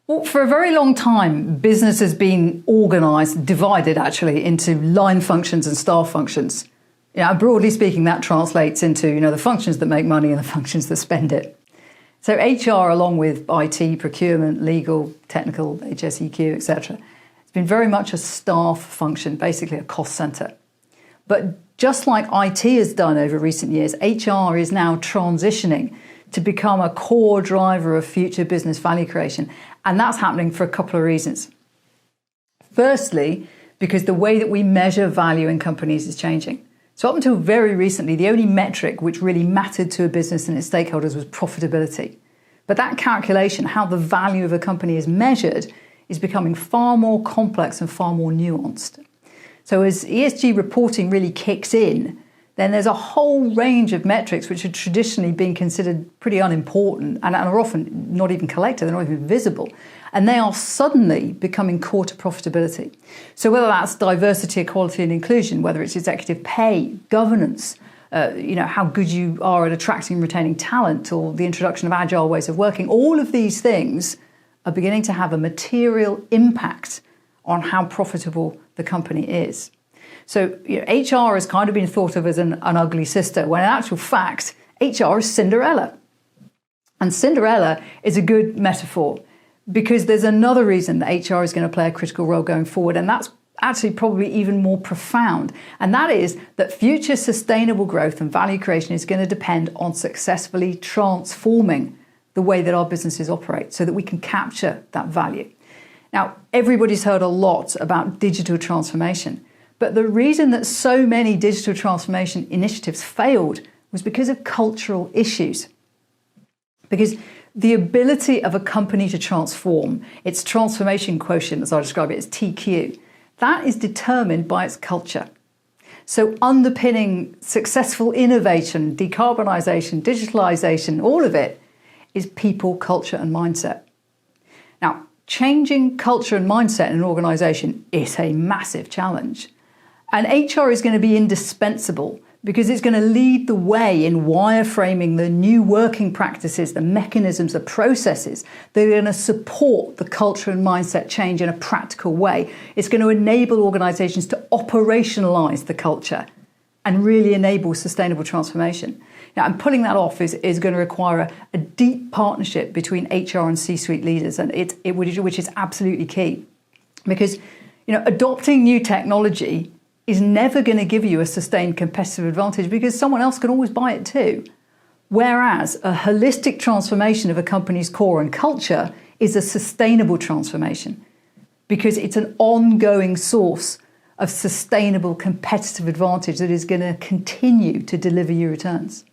Well, for a very long time, business has been organised, divided actually, into line functions and staff functions. Broadly speaking, that translates into the functions that make money and the functions that spend it. So HR, along with IT, procurement, legal, technical, HSEQ, etc., it's been very much a staff function, basically a cost centre. But just like IT has done over recent years, HR is now transitioning to become a core driver of future business value creation. And that's happening for a couple of reasons. Firstly, because the way that we measure value in companies is changing. So up until very recently, the only metric which really mattered to a business and its stakeholders was profitability. But that calculation, how the value of a company is measured, is becoming far more complex and far more nuanced. So as ESG reporting really kicks in, then there's a whole range of metrics which have traditionally been considered pretty unimportant and are often not even collected, they're not even visible. And they are suddenly becoming core to profitability. So whether that's diversity, equality and inclusion, whether it's executive pay, governance, how good you are at attracting and retaining talent, or the introduction of agile ways of working, all of these things are beginning to have a material impact on how profitable the company is. So HR has kind of been thought of as an ugly sister, when in actual fact, HR is Cinderella. And Cinderella is a good metaphor because there's another reason that HR is going to play a critical role going forward, and that's actually probably even more profound. And that is that future sustainable growth and value creation is going to depend on successfully transforming the way that our businesses operate so that we can capture that value. Now, everybody's heard a lot about digital transformation. But the reason that so many digital transformation initiatives failed was because of cultural issues. Because the ability of a company to transform, its transformation quotient, as I describe it, as TQ, that is determined by its culture. So underpinning successful innovation, decarbonisation, digitalisation, all of it is people, culture and mindset. Now, changing culture and mindset in an organisation is a massive challenge. And HR is going to be indispensable because it's going to lead the way in wireframing the new working practices, the mechanisms, the processes that are going to support the culture and mindset change in a practical way. It's going to enable organisations to operationalise the culture and really enable sustainable transformation. Now, and pulling that off is going to require a deep partnership between HR and C-suite leaders, and which is absolutely key. Because adopting new technology is never going to give you a sustained competitive advantage because someone else can always buy it too. Whereas a holistic transformation of a company's core and culture is a sustainable transformation because it's an ongoing source of sustainable competitive advantage that is going to continue to deliver you returns.